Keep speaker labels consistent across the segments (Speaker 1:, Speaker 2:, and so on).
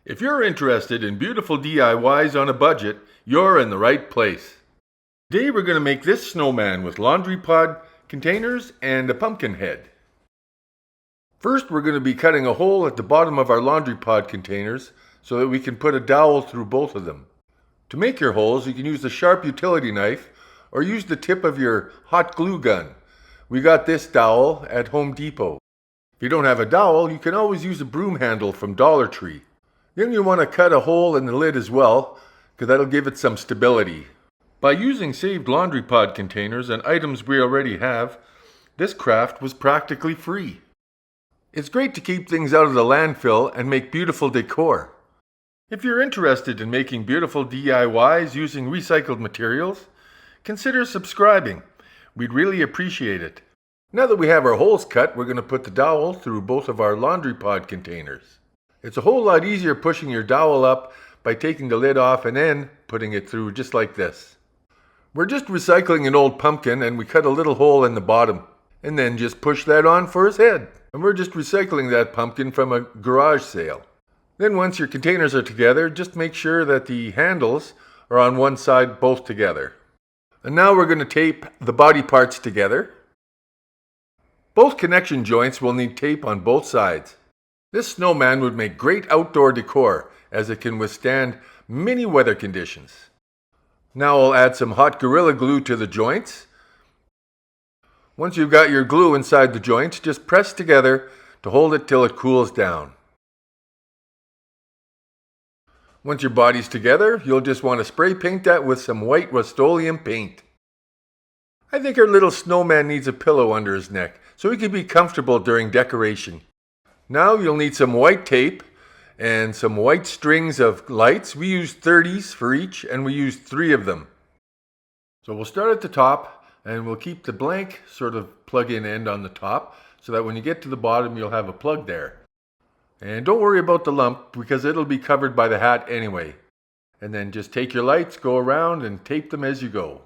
Speaker 1: If you're interested in beautiful DIYs on a budget, you're in the right place. Today we're going to make this snowman with laundry pod containers and a pumpkin head. First we're going to be cutting a hole at the bottom of our laundry pod containers so that we can put a dowel through both of them. To make your holes, you can use the sharp utility knife or use the tip of your hot glue gun. We got this dowel at Home Depot. If you don't have a dowel, you can always use a broom handle from Dollar Tree. Then you want to cut a hole in the lid as well, because that'll give it some stability. By using saved laundry pod containers and items we already have, this craft was practically free. It's great to keep things out of the landfill and make beautiful decor. If you're interested in making beautiful DIYs using recycled materials, consider subscribing. We'd really appreciate it. Now that we have our holes cut, we're going to put the dowel through both of our laundry pod containers. It's a whole lot easier pushing your dowel up by taking the lid off and then putting it through just like this. We're just recycling an old pumpkin and we cut a little hole in the bottom and then just push that on for his head. And we're just recycling that pumpkin from a garage sale. Then once your containers are together, just make sure that the handles are on one side both together. And now we're going to tape the body parts together. Both connection joints will need tape on both sides. This snowman would make great outdoor decor as it can withstand many weather conditions. Now I'll add some hot Gorilla Glue to the joints. Once you've got your glue inside the joints, just press together to hold it till it cools down. Once your body's together, you'll just want to spray paint that with some white Rust-Oleum paint. I think our little snowman needs a pillow under his neck so he can be comfortable during decoration. Now you'll need some white tape and some white strings of lights. We used 30s for each and we used 3 of them. So we'll start at the top and we'll keep the blank sort of plug-in end on the top so that when you get to the bottom you'll have a plug there. And don't worry about the lump because it'll be covered by the hat anyway. And then just take your lights, go around and tape them as you go.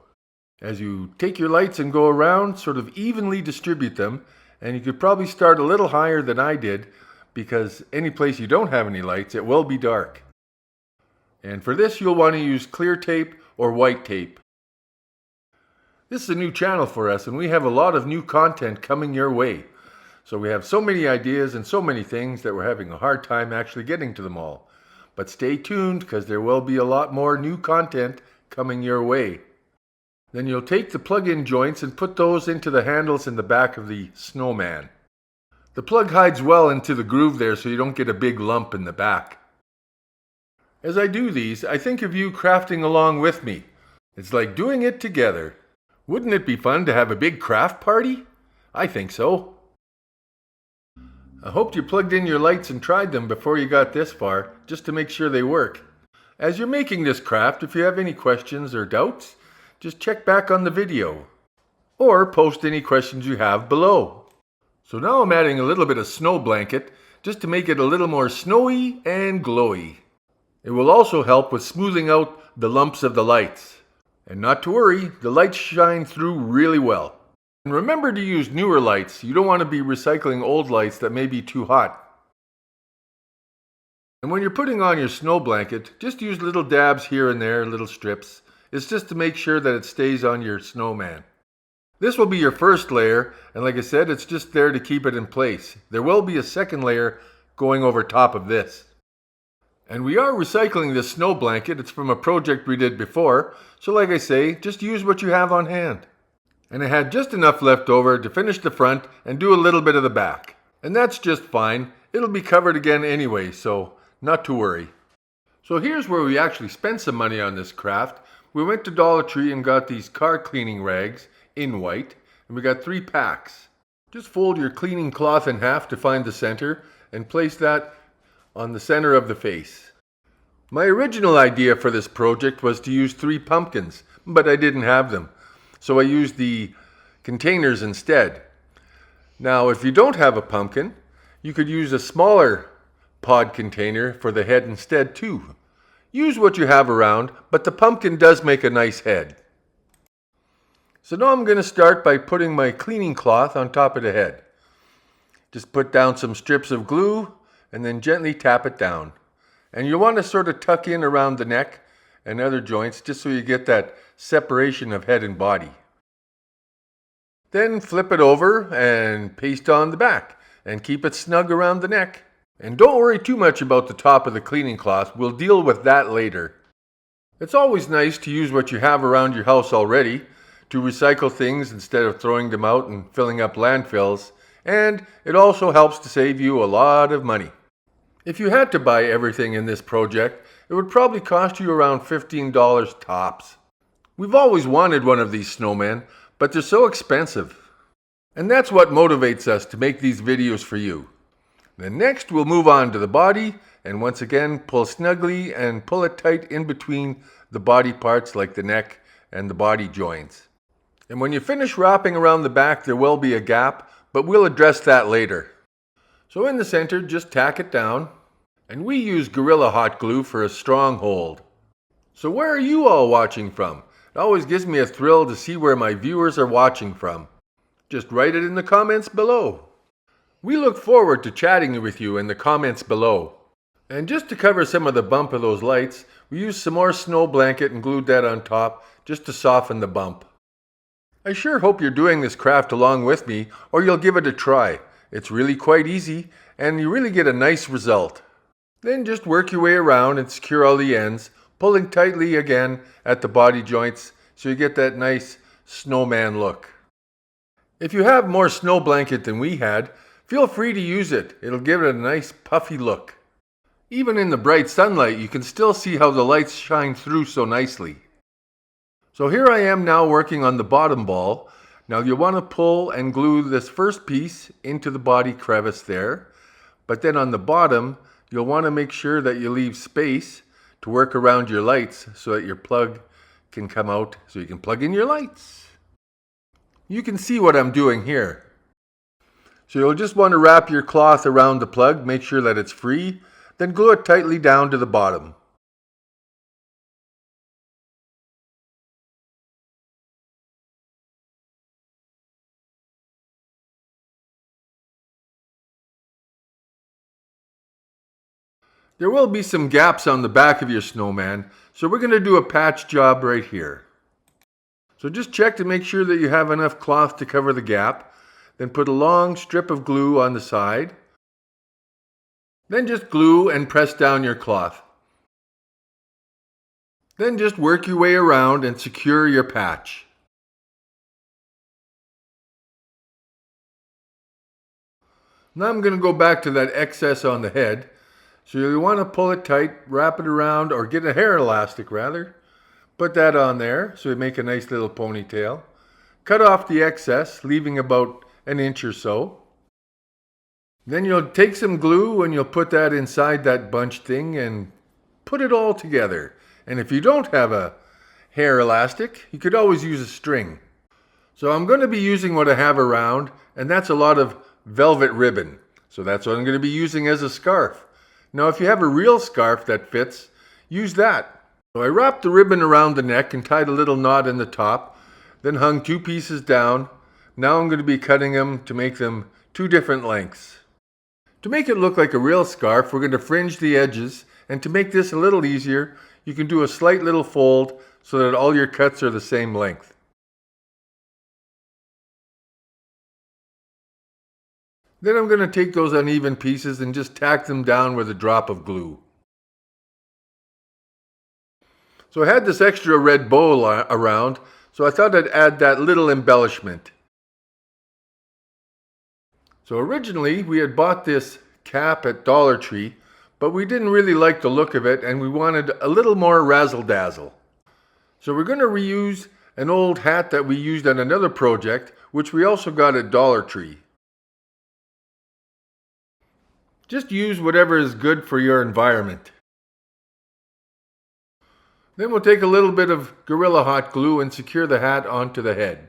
Speaker 1: As you take your lights and go around, sort of evenly distribute them. And you could probably start a little higher than I did because any place you don't have any lights, it will be dark. And for this, you'll want to use clear tape or white tape. This is a new channel for us and we have a lot of new content coming your way. So we have so many ideas and so many things that we're having a hard time actually getting to them all. But stay tuned because there will be a lot more new content coming your way. Then you'll take the plug-in joints and put those into the handles in the back of the snowman. The plug hides well into the groove there so you don't get a big lump in the back. As I do these, I think of you crafting along with me. It's like doing it together. Wouldn't it be fun to have a big craft party? I think so. I hoped you plugged in your lights and tried them before you got this far, just to make sure they work. As you're making this craft, if you have any questions or doubts, just check back on the video, or post any questions you have below. So now I'm adding a little bit of snow blanket, just to make it a little more snowy and glowy. It will also help with smoothing out the lumps of the lights. And not to worry, the lights shine through really well. And remember to use newer lights. You don't want to be recycling old lights that may be too hot. And when you're putting on your snow blanket, just use little dabs here and there, little strips. It's just to make sure that it stays on your snowman. This will be your first layer, and like I said, it's just there to keep it in place. There will be a second layer going over top of this. And we are recycling this snow blanket. It's from a project we did before, so like I say, just use what you have on hand. And I had just enough left over to finish the front and do a little bit of the back. And that's just fine. It'll be covered again anyway, so not to worry. So here's where we actually spent some money on this craft. We went to Dollar Tree and got these car cleaning rags in white, and we got 3 packs. Just fold your cleaning cloth in half to find the center and place that on the center of the face. My original idea for this project was to use 3 pumpkins, but I didn't have them. So I used the containers instead. Now, if you don't have a pumpkin, you could use a smaller pod container for the head instead too. Use what you have around, but the pumpkin does make a nice head. So now I'm going to start by putting my cleaning cloth on top of the head. Just put down some strips of glue and then gently tap it down. And you'll want to sort of tuck in around the neck and other joints just so you get that separation of head and body. Then flip it over and paste on the back and keep it snug around the neck. And don't worry too much about the top of the cleaning cloth, we'll deal with that later. It's always nice to use what you have around your house already to recycle things instead of throwing them out and filling up landfills, and it also helps to save you a lot of money. If you had to buy everything in this project, it would probably cost you around $15 tops. We've always wanted one of these snowmen, but they're so expensive. And that's what motivates us to make these videos for you. Then next we'll move on to the body, and once again pull snugly and pull it tight in between the body parts like the neck and the body joints. And when you finish wrapping around the back there will be a gap, but we'll address that later. So in the center just tack it down, and we use Gorilla Hot Glue for a strong hold. So where are you all watching from? It always gives me a thrill to see where my viewers are watching from. Just write it in the comments below. We look forward to chatting with you in the comments below. And just to cover some of the bump of those lights, we used some more snow blanket and glued that on top just to soften the bump. I sure hope you're doing this craft along with me, or you'll give it a try. It's really quite easy and you really get a nice result. Then just work your way around and secure all the ends, pulling tightly again at the body joints so you get that nice snowman look. If you have more snow blanket than we had, feel free to use it. It'll give it a nice puffy look. Even in the bright sunlight, you can still see how the lights shine through so nicely. So here I am now working on the bottom ball. Now you'll want to pull and glue this first piece into the body crevice there. But then on the bottom, you'll want to make sure that you leave space to work around your lights so that your plug can come out so you can plug in your lights. You can see what I'm doing here. So you'll just want to wrap your cloth around the plug, make sure that it's free, then glue it tightly down to the bottom. There will be some gaps on the back of your snowman, so we're going to do a patch job right here. So just check to make sure that you have enough cloth to cover the gap. Then put a long strip of glue on the side. Then just glue and press down your cloth. Then just work your way around and secure your patch. Now I'm going to go back to that excess on the head. So you want to pull it tight, wrap it around, or get a hair elastic rather. Put that on there so you make a nice little ponytail. Cut off the excess, leaving about an inch or so. Then you'll take some glue and you'll put that inside that bunch thing and put it all together. And if you don't have a hair elastic, you could always use a string. So I'm going to be using what I have around, and that's a lot of velvet ribbon. So that's what I'm going to be using as a scarf. Now if you have a real scarf that fits, use that. So I wrapped the ribbon around the neck and tied a little knot in the top, then hung two pieces down. Now I'm going to be cutting them to make them two different lengths. To make it look like a real scarf, we're going to fringe the edges, and to make this a little easier, you can do a slight little fold so that all your cuts are the same length. Then I'm going to take those uneven pieces and just tack them down with a drop of glue. So I had this extra red bow around, so I thought I'd add that little embellishment. So originally we had bought this cap at Dollar Tree, but we didn't really like the look of it and we wanted a little more razzle-dazzle. So we're going to reuse an old hat that we used on another project, which we also got at Dollar Tree. Just use whatever is good for your environment. Then we'll take a little bit of Gorilla Hot Glue and secure the hat onto the head.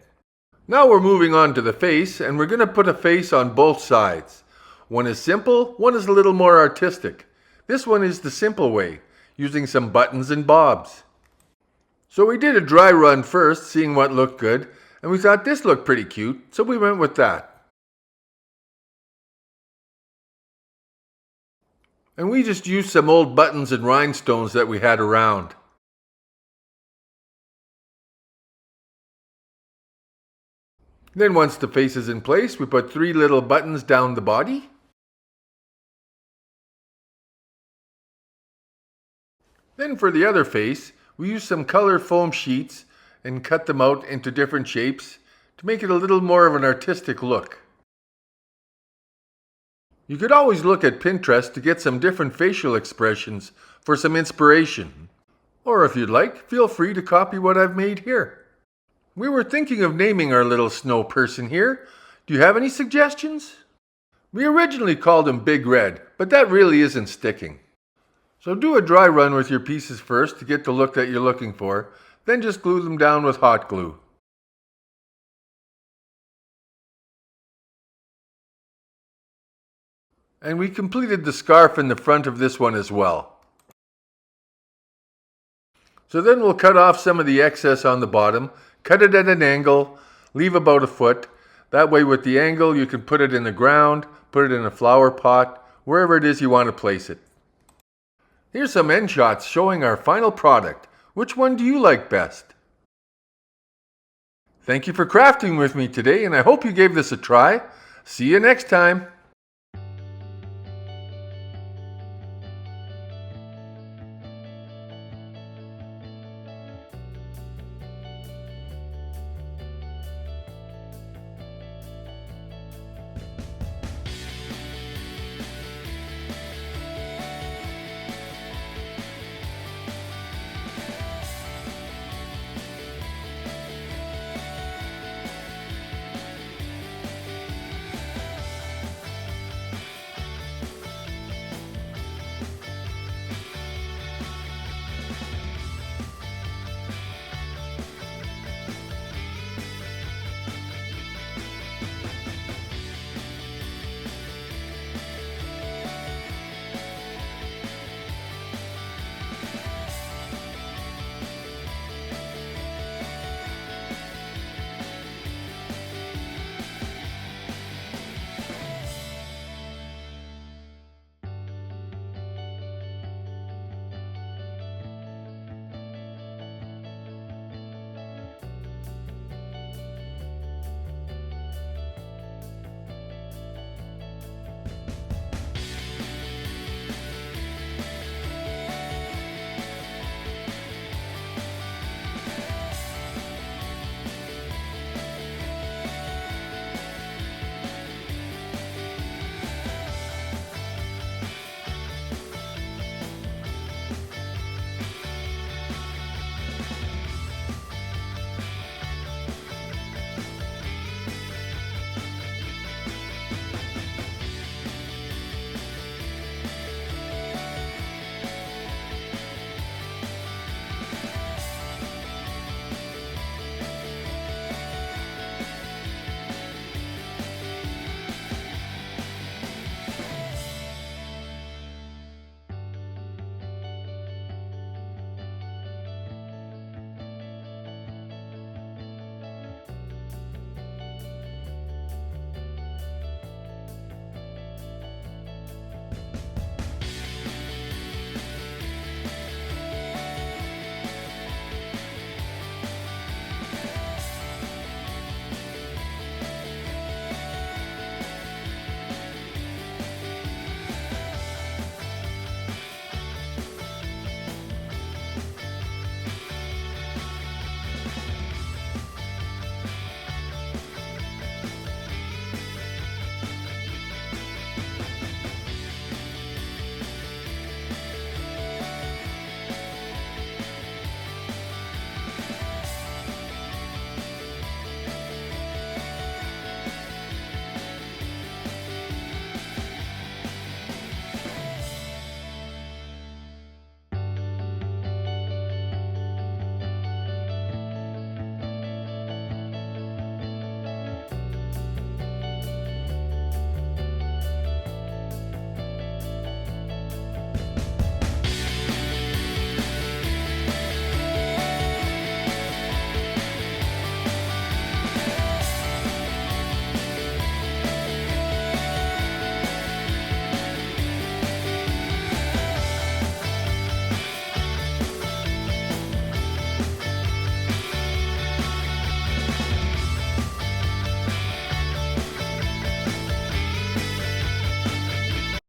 Speaker 1: Now we're moving on to the face, and we're going to put a face on both sides. One is simple, one is a little more artistic. This one is the simple way, using some buttons and bobs. So we did a dry run first, seeing what looked good, and we thought this looked pretty cute, so we went with that. And we just used some old buttons and rhinestones that we had around. Then once the face is in place, we put 3 little buttons down the body. Then for the other face, we use some color foam sheets and cut them out into different shapes to make it a little more of an artistic look. You could always look at Pinterest to get some different facial expressions for some inspiration. Or if you'd like, feel free to copy what I've made here. We were thinking of naming our little snow person here. Do you have any suggestions? We originally called him Big Red, but that really isn't sticking. So do a dry run with your pieces first to get the look that you're looking for, then just glue them down with hot glue. And we completed the scarf in the front of this one as well. So then we'll cut off some of the excess on the bottom, cut it at an angle, leave about 1 foot. That way with the angle you can put it in the ground, put it in a flower pot, wherever it is you want to place it. Here's some end shots showing our final product. Which one do you like best? Thank you for crafting with me today, and I hope you gave this a try. See you next time.